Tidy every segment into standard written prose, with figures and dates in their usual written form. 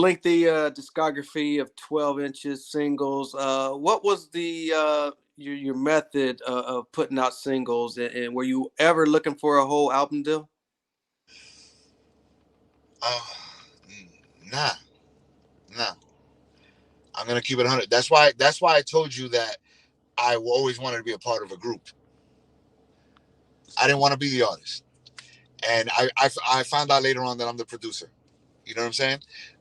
lengthy discography of 12 inches singles. What was the your method of putting out singles, and were you ever looking for a whole album deal? Uh, nah, nah. I'm gonna keep it 100. That's why I told you that I always wanted to be a part of a group. I didn't want to be the artist, and I found out later on that I'm the producer. You know what I'm saying?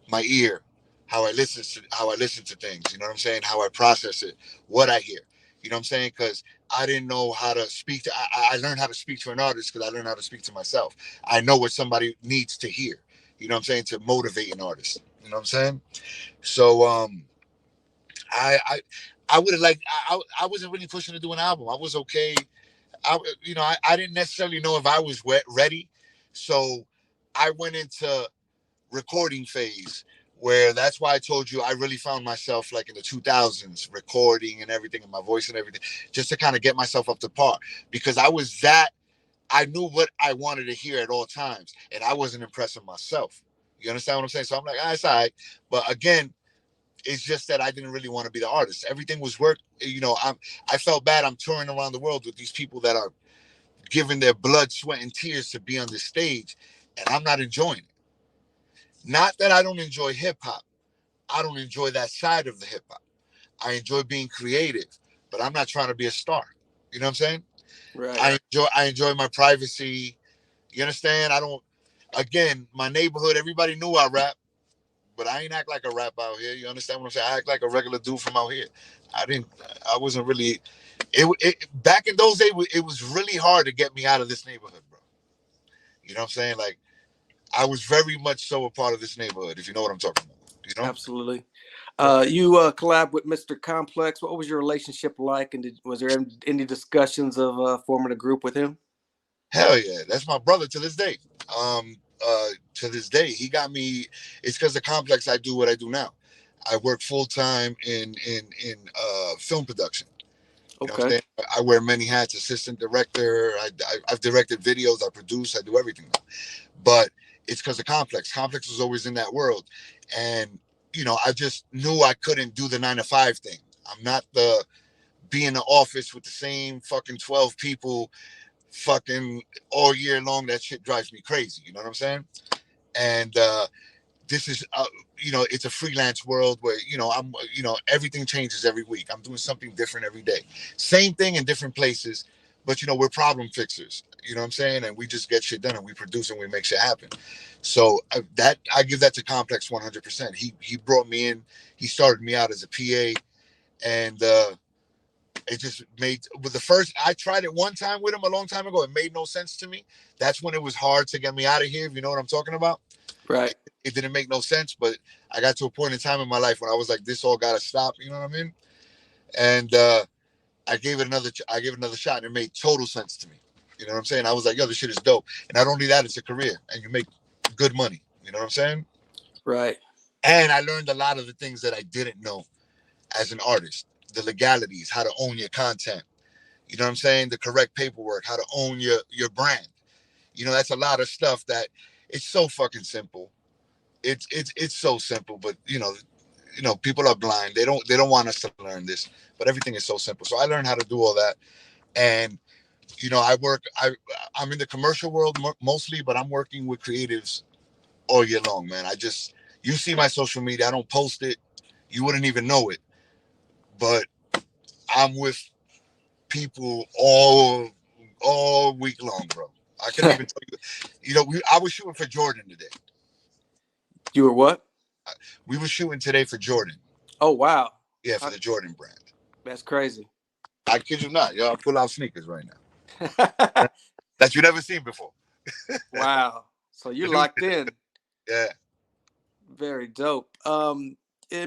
My ear, how I listen to things. You know what I'm saying? How I process it, what I hear. You know what I'm saying? Because I didn't know how to speak to. I learned how to speak to an artist because I learned how to speak to myself. I know what somebody needs to hear. You know what I'm saying? To motivate an artist. You know what I'm saying? So I I would have liked. I wasn't really pushing to do an album. I was okay. I didn't necessarily know if I was ready, so I went into recording phase where that's why I told you I really found myself like in the 2000s recording and everything and my voice and everything just to kind of get myself up to par because I knew what I wanted to hear at all times and I wasn't impressing myself. You understand what I'm saying? So I'm like, ah, it's all right. But again, it's just that I didn't really want to be the artist. Everything was work. I felt bad. I'm touring around the world with these people that are giving their blood, sweat, and tears to be on this stage, and I'm not enjoying it. Not that I don't enjoy hip hop. I don't enjoy that side of the hip hop. I enjoy being creative, but I'm not trying to be a star. You know what I'm saying? Right. I enjoy my privacy. You understand? I don't. Again, my neighborhood, everybody knew I rap, but I ain't act like a rap out here. You understand what I'm saying? I act like a regular dude from out here. I didn't. I wasn't really. Back in those days, it was really hard to get me out of this neighborhood, bro. You know what I'm saying? Like I was very much so a part of this neighborhood, if you know what I'm talking about. You know? Absolutely. Yeah. You collab with Mr. Complex. What was your relationship like, and was there any discussions of forming a group with him? Hell yeah, that's my brother to this day. To this day, he got me. It's because the complex. I do what I do now. I work full time in film production. You know what I'm Okay. saying? I wear many hats: assistant director. I've directed videos. I produce. I do everything now. But it's because of complex. Complex was always in that world, and I just knew I couldn't do the 9 to 5 thing. I'm not the be in the office with the same fucking 12 people fucking all year long. That shit drives me crazy. You know what I'm saying? And this is, it's a freelance world where, everything changes every week. I'm doing something different every day. Same thing in different places, but, we're problem fixers. You know what I'm saying? And we just get shit done and we produce and we make shit happen. So that I give that to Complex 100%. He brought me in. He started me out as a PA, and it just made with the first. I tried it one time with him a long time ago. It made no sense to me. That's when it was hard to get me out of here. If you know what I'm talking about, Right. it didn't make no sense. But I got to a point in time in my life when I was like, this all got to stop. You know what I mean? And I gave it another shot, and it made total sense to me. You know what I'm saying? I was like, yo, this shit is dope. And not only that, it's a career, and you make good money. You know what I'm saying? Right. And I learned a lot of the things that I didn't know as an artist, the legalities, how to own your content. You know what I'm saying? The correct paperwork, how to own your brand. That's a lot of stuff that it's so fucking simple. It's so simple, but people are blind. They don't want us to learn this, but everything is so simple. So I learned how to do all that, and I'm in the commercial world mostly, but I'm working with creatives all year long, man. You see my social media. I don't post it. You wouldn't even know it, but I'm with people all week long, bro. I couldn't even tell you. I was shooting for Jordan today. You were what? We were shooting today for Jordan. Oh wow. Yeah, for How, the Jordan brand. that's crazy. I kid you not. Yo, I pull out sneakers right now that you never seen before. Wow. So you're The new, locked in. yeah. Very dope.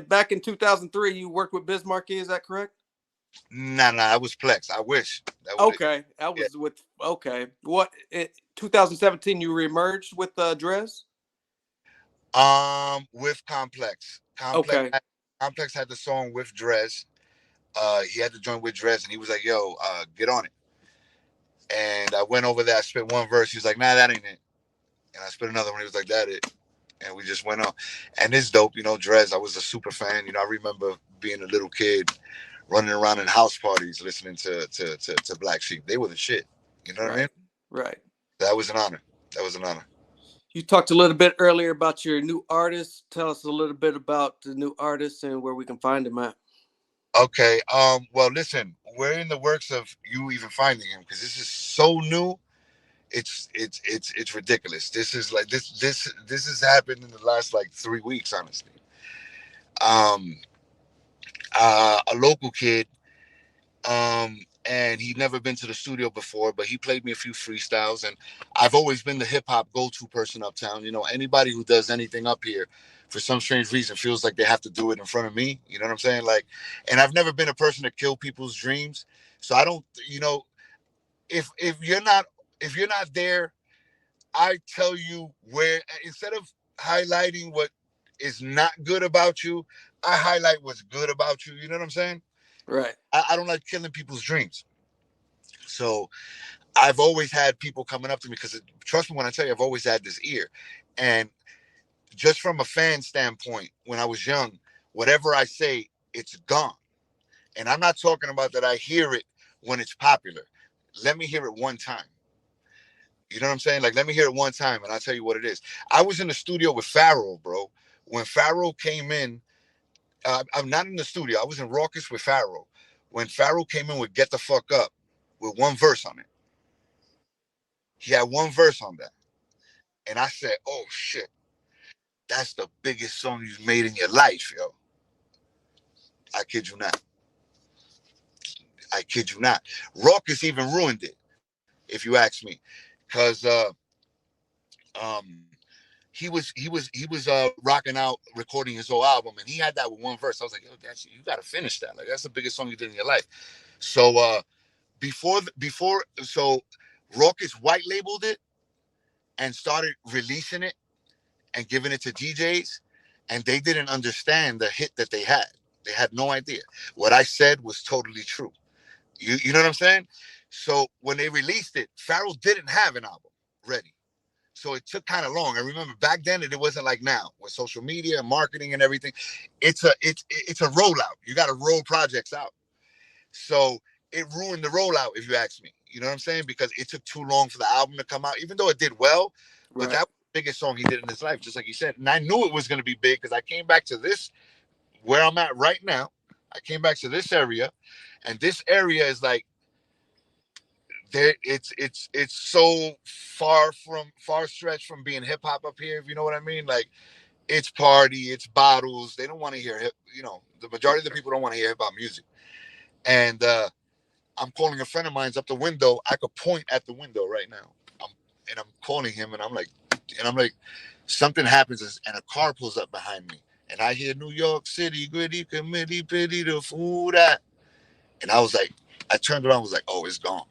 Back in 2003, you worked with Bismarcky. Is that correct? Nah. That was Plex. I wish that would have. Okay, that Yeah. was with. Okay, what? 2017, you reemerged with Drez. With Complex. Okay. Complex had the song with Drez. He had to join with Drez, and he was like, "Yo, get on it." And I went over there. I spit one verse. He was like, "Nah, that ain't it." And I spit another one. He was like, "That it." and we just went on. And it's dope, you know. Drez, I was a super fan. You know, I remember being a little kid running around in house parties listening to Black Sheep. They were the shit. You know what I mean? Right. Right. That was an honor. That was an honor. You talked a little bit earlier about your new artist. Tell us a little bit about the new artist and where we can find him at. Okay. Well, listen, we're in the works of you even finding him because this is so new. It's ridiculous. This is like this has happened in the last like 3 weeks, honestly. Um, a local kid, and he'd never been to the studio before, but he played me a few freestyles, and I've always been the hip hop go to person uptown. You know, anybody who does anything up here, for some strange reason, feels like they have to do it in front of me. You know what I'm saying? Like, and I've never been a person to kill people's dreams, so I don't. You know, if you're not there, I tell you where instead of highlighting what is not good about you, I highlight what's good about you. You know what I'm saying? Right. I don't like killing people's dreams. So I've always had people coming up to me because trust me when I tell you, I've always had this ear. And just from a fan standpoint, when I was young, whatever I say, it's gone. And I'm not talking about that I hear it when it's popular. Let me hear it one time. You know what I'm saying? Like, let me hear it one time and I'll tell you what it is. I was in the studio with Pharaoh, bro. When Pharaoh came in, I'm not in the studio. I was in Raucous with Pharaoh. When Pharaoh came in with Get the Fuck Up with one verse on it, he had one verse on that. And I said, oh shit, that's the biggest song you've made in your life, yo. I kid you not. I kid you not. Raucous even ruined it, if you ask me. Cause um he was rocking out recording his whole album and he had that with one verse. I was like, yo, that's you gotta finish that. Like that's the biggest song you did in your life. So before so Raucous white labeled it and started releasing it and giving it to DJs, and they didn't understand the hit that they had. They had no idea. What I said was totally true. You know what I'm saying? So when they released it, Pharrell didn't have an album ready. So it took kind of long. I remember back then it wasn't like now with social media and marketing and everything. It's a rollout. You got to roll projects out. So it ruined the rollout, if you ask me. You know what I'm saying? Because it took too long for the album to come out, even though it did well. But that Right. was the biggest song he did in his life, just like you said. And I knew it was going to be big because I came back to this, where I'm at right now. I came back to this area, and this area is like there. It's so far stretched from being hip hop up here. If you know what I mean, like it's party, it's bottles. They don't want to hear hip. You know, the majority of the people don't want to hear hip hop music, and I'm calling a friend of mine's up the window. I could point at the window right now. I'm calling him, and I'm like, something happens, and a car pulls up behind me, and I hear New York City, gritty committee, pity the food at, and I was like, I turned around, was like, oh, it's gone.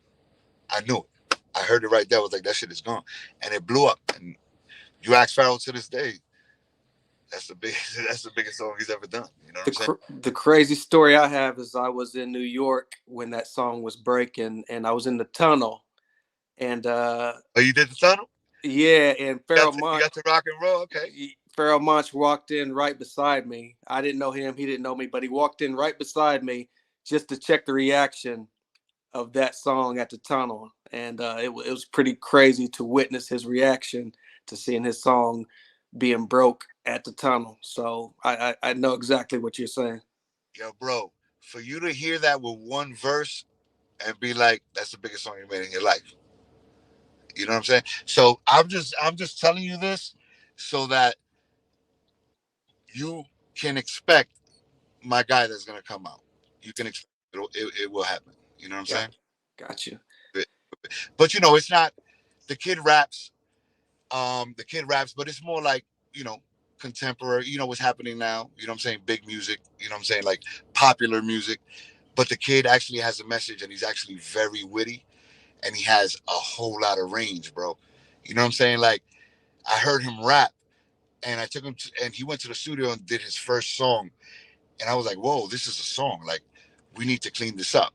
I knew it. I heard it right there. I was like, that shit is gone, and it blew up. And you ask Pharrell to this day, that's the biggest, that's the biggest song he's ever done. You know what I'm saying? The crazy story I have is I was in New York when that song was breaking, and I was in the tunnel, and Oh, you did the tunnel? yeah, and You got to rock and roll. Okay. Pharoah Monch walked in right beside me. I didn't know him; he didn't know me, but he walked in right beside me just to check the reaction of that song at the tunnel, and it was pretty crazy to witness his reaction to seeing his song being broke at the tunnel. So I know exactly what you're saying. Yo, bro, for you to hear that with one verse and be like, that's the biggest song you made in your life. You know what I'm saying? So I'm just telling you this so that you can expect my guy that's gonna come out. You can expect it will happen. You know what I'm Got saying? got you. But you know, it's not the kid raps. The kid raps, but it's more like, you know, contemporary. You know what's happening now. You know what I'm saying? Big music. You know what I'm saying? Like popular music. But the kid actually has a message, and he's actually very witty, and he has a whole lot of range, bro. You know what I'm saying? Like I heard him rap, and I took him to, and he went to the studio and did his first song, and I was like, whoa, this is a song. Like we need to clean this up.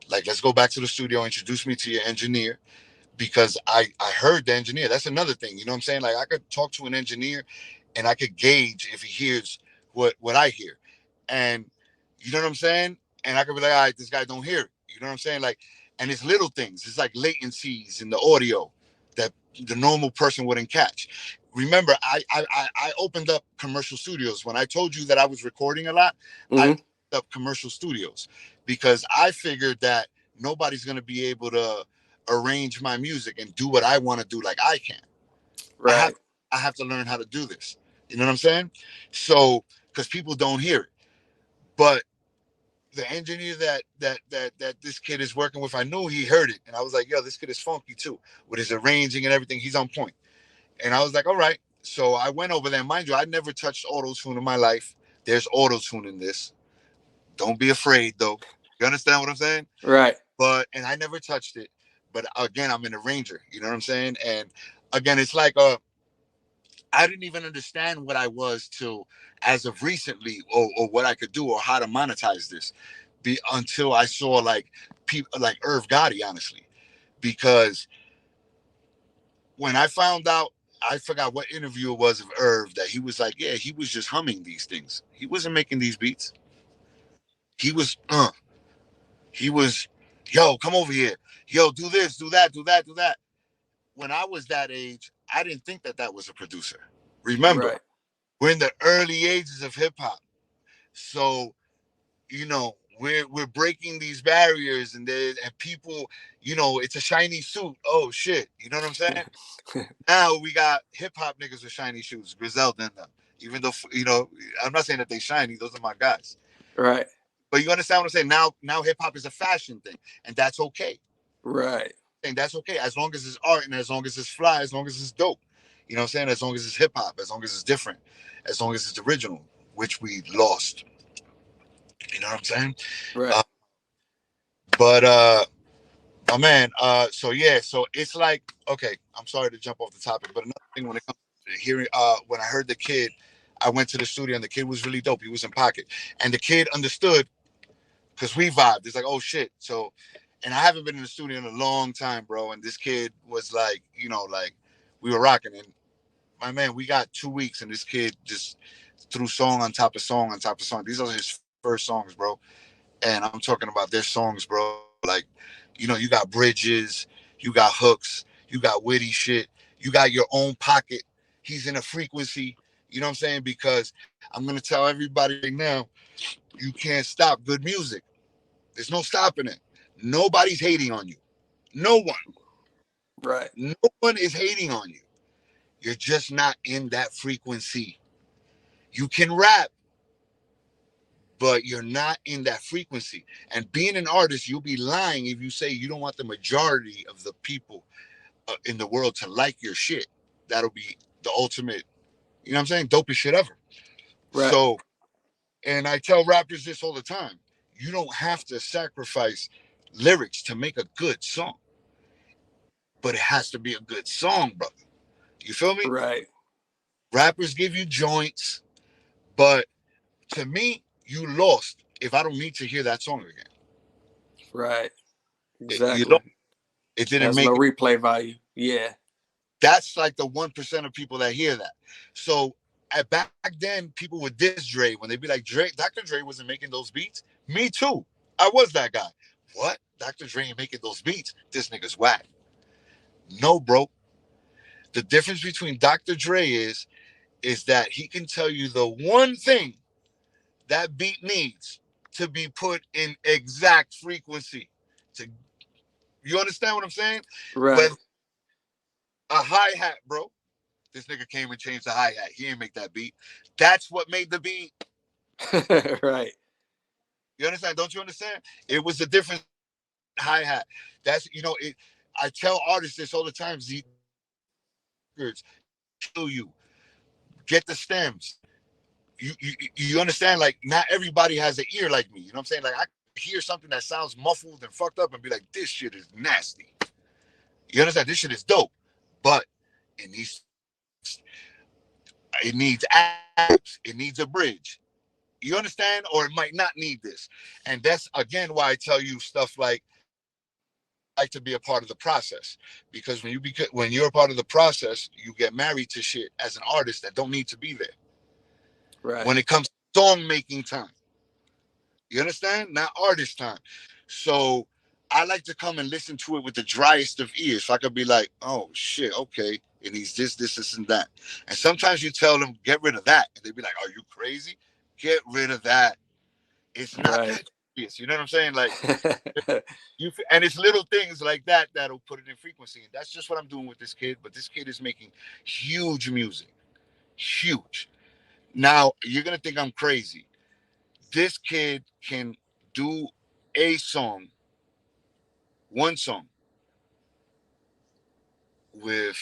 Like let's go back to the studio, introduce me to your engineer, because I heard the engineer. That's another thing. You know what I'm saying? Like I could talk to an engineer and I could gauge if he hears what I hear, and you know what I'm saying. And I could be like, all right, this guy don't hear it. You know what I'm saying? Like, and it's little things. It's like latencies in the audio that the normal person wouldn't catch. Remember, I opened up commercial studios when I told you that I was recording a lot. I Mm-hmm. opened up commercial studios because I figured that nobody's gonna be able to arrange my music and do what I want to do like I can. I have Right. I have to learn how to do this. You know what I'm saying? So because people don't hear it, but the engineer that this kid is working with, I knew he heard it, and I was like, yo, this kid is funky too with his arranging and everything. He's on point, and I was like, all right. So I went over there. Mind you, I never touched auto tune in my life. There's auto tune in this. Don't be afraid though. You understand what I'm saying? Right. But and I never touched it. But again, I'm an arranger. You know what I'm saying? And again, it's like I didn't even understand what I was till as of recently, or what I could do or how to monetize this, until I saw like people like Irv Gotti, honestly, because when I found out, I forgot what interview it was of Irv that he was like, yeah, he was just humming these things. He wasn't making these beats. He was, he was, yo, come over here, yo, do this, do that, do that, do that. When I was that age, I didn't think that that was a producer. Remember, Right. we're in the early ages of hip hop. So, we're breaking these barriers, and people, it's a shiny suit. Oh shit. You know what I'm saying? Now we got hip hop niggas with shiny shoes, Griselda in them. Even though, I'm not saying that they shiny, those are my guys. Right. But you understand what I'm saying? Now hip hop is a fashion thing, and that's okay. Right. And that's okay as long as it's art and as long as it's fly, as long as it's dope. You know what I'm saying? As long as it's hip hop, as long as it's different, as long as it's original, which we lost. You know what I'm saying? Right. Uh, but oh man, so yeah, so it's like, okay, I'm sorry to jump off the topic, but another thing when it comes to hearing, when I heard the kid, I went to the studio and the kid was really dope. He was in pocket, and the kid understood because we vibed. It's like, oh shit. So, and I haven't been in the studio in a long time, bro. And this kid was like, like we were rocking, and my man, we got 2 weeks, and this kid just threw song on top of song on top of song. These are his first songs, bro. And I'm talking about their songs, bro. Like, you got bridges, you got hooks, you got witty shit, you got your own pocket. He's in a frequency, you know what I'm saying? Because I'm gonna tell everybody right now, you can't stop good music. There's no stopping it. Nobody's hating on you. No one. Right. No one is hating on you. You're just not in that frequency. You can rap, but you're not in that frequency. And being an artist, you'll be lying if you say you don't want the majority of the people in the world to like your shit. That'll be the ultimate, you know what I'm saying? Dopest shit ever. Right. So, and I tell rappers this all the time, you don't have to sacrifice lyrics to make a good song, but it has to be a good song, brother. You feel me? Right. Rappers give you joints, but to me, you lost if I don't need to hear that song again. Right. You know, Exactly. it didn't Has no make it. replay value. Yeah. That's like the 1% of people that hear that. So back then, people would diss Dre when they'd be like, Dr. Dre wasn't making those beats. Me too. I was that guy. What? Dr. Dre ain't making those beats. This nigga's whack. No, bro. The difference between Dr. Dre is that he can tell you the one thing that beat needs to be put in exact frequency. To You understand what I'm saying? Right. But a hi-hat, bro. This nigga came and changed the hi-hat. He ain't make that beat. That's what made the beat. Right. You understand? Don't you understand? It was the different hi-hat. That's I tell artists this all the time. These records kill you. Get the stems. You understand? Like, not everybody has an ear like me. You know what I'm saying? Like, I hear something that sounds muffled and fucked up and be like, this shit is nasty. You understand? This shit is dope. But it needs abs. It needs a bridge. You understand? Or it might not need this. And that's again why I tell you stuff like like to be a part of the process, because when you're a part of the process, you get married to shit as an artist that don't need to be there. Right. When it comes to song making time, you understand? Not artist time. So I like to come and listen to it with the driest of ears. So I could be like, oh shit, okay. It needs this, and that. And sometimes you tell them, get rid of that. And they be like, are you crazy? Get rid of that. It's not Right. that serious. You know what I'm saying? Like, and it's little things like that that'll put it in frequency. And that's just what I'm doing with this kid. But this kid is making huge music. Huge. Now, you're going to think I'm crazy. This kid can do a song, one song, with,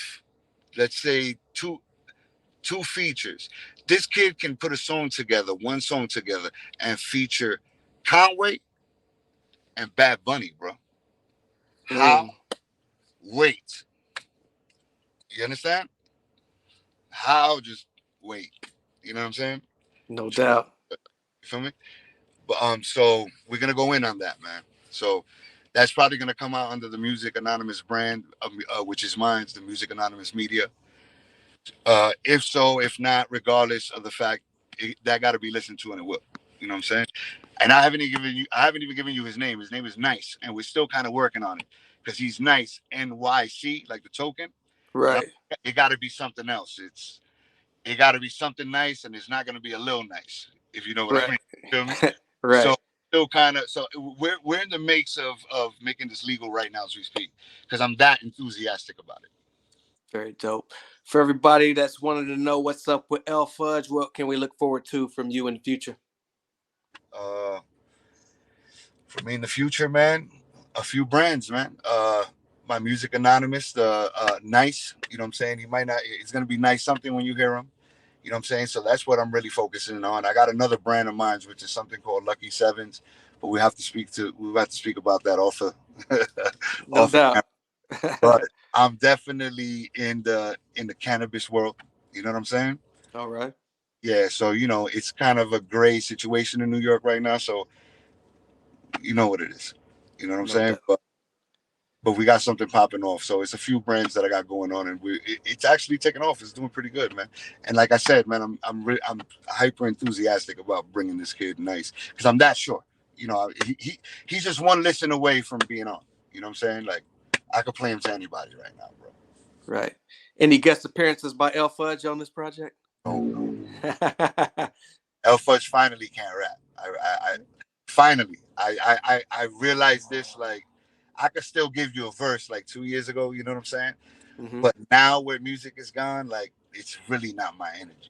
let's say, two features. This kid can put a song together, one song together, and feature Conway and Bad Bunny, bro. How? Mm, Wait. You understand? How? Just wait. You know what I'm saying? no doubt. You feel me? But so we're gonna go in on that, man. So that's probably gonna come out under the Music Anonymous brand, which is mine, the Music Anonymous Media. If so, if not, regardless of the fact, that got to be listened to, and it will. You know what I'm saying? And I haven't even given you his name. His name is Nice, and we're still kind of working on it because he's Nice, NYC, like the token. But Right. it got to be something else. It got to be something nice, and it's not going to be a little nice, if you know what I Right. mean. You feel me? Right. So still kind of so we're in the makes of making this legal right now as we speak, because I'm that enthusiastic about it. Very dope. For everybody that's wanted to know what's up with L-Fudge, what can we look forward to from you in the future? Uh, for me in the future, man, a few brands, man. My Music Anonymous, the Nice. You know what I'm saying? He might not. It's gonna be nice something when you hear him. You know what I'm saying? So that's what I'm really focusing on. I got another brand of mine, which is something called Lucky Sevens, but we have to speak about that off of No off of doubt. camera. But I'm definitely in the cannabis world. You know what I'm saying? All right. Yeah. So it's kind of a gray situation in New York right now. So you know what it is. You know what I'm No saying? doubt. But we got something popping off. So it's a few brands that I got going on, and it's actually taking off. It's doing pretty good, man. And like I said, man, I'm hyper enthusiastic about bringing this kid Nice, because I'm that sure. He's just one listen away from being on. You know what I'm saying? Like, I could play him to anybody right now, bro. Right. Any guest appearances by L-Fudge on this project? No. L-Fudge finally can't rap. I finally I realized this, like, I could still give you a verse like 2 years ago. You know what I'm saying? Hmm. But now where music is gone, like, it's really not my energy.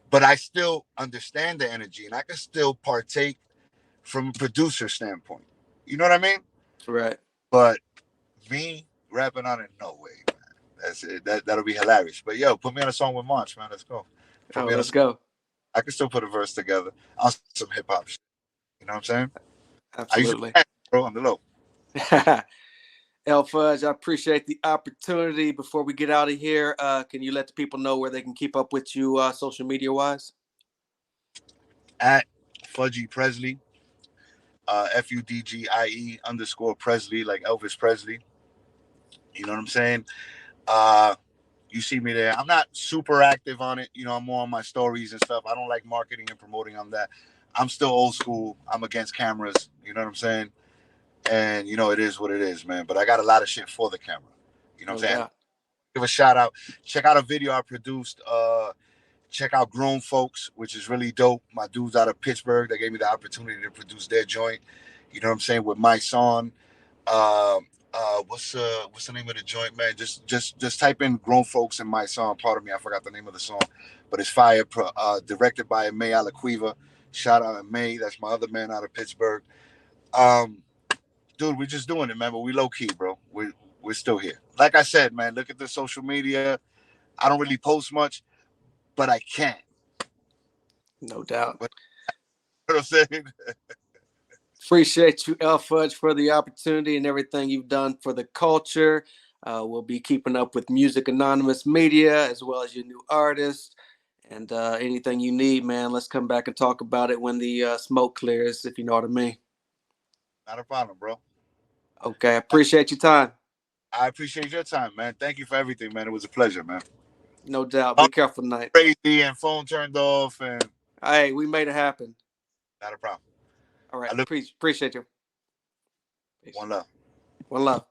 But I still understand the energy, and I can still partake from a producer standpoint. You know what I mean? Right. But me rapping on it, no way, man. That's it. That'll be hilarious. But yo, put me on a song with March, man. Let's go. Put Oh, me on a let's song. go. I can still put a verse together on some hip hop shit. You know what I'm saying? I used to Absolutely. rap, bro, on the low. L-Fudge, I appreciate the opportunity. Before we get out of here, can you let the people know where they can keep up with you social media wise? At Fudgy Presley, FUDGIE_Presley, like Elvis Presley. You know what I'm saying? Uh, you see me there. I'm not super active on it. I'm more on my stories and stuff. I don't like marketing and promoting on that. I'm still old school. I'm against cameras. You know what I'm saying? And it is what it is, man. But I got a lot of shit for the camera. You know what No I'm saying? doubt. Give a shout out. Check out a video I produced. Check out Grown Folks, which is really dope. My dudes out of Pittsburgh, they gave me the opportunity to produce their joint. You know what I'm saying? With my song. What's the name of the joint, man? Just type in Grown Folks in my song. Pardon me, I forgot the name of the song, but it's fire. Directed by May Alaquiva. Shout out to May. That's my other man out of Pittsburgh. Um, Dude, we're just doing it, man. But we low key, bro. We're still here. Like I said, man. Look at the social media. I don't really post much, but I can. No doubt. But you know what I'm saying? Appreciate you, L-Fudge, for the opportunity and everything you've done for the culture. We'll be keeping up with Music Anonymous Media as well as your new artists. And anything you need, man, let's come back and talk about it when the smoke clears, if you know what I mean. Not a problem, bro. Okay, I appreciate your time. I appreciate your time, man. Thank you for everything, man. It was a pleasure, man. No doubt. Be careful tonight. Crazy and phone turned off and Hey, we made it happen. not a problem. All right. Appreciate you. Peace. One love. One love.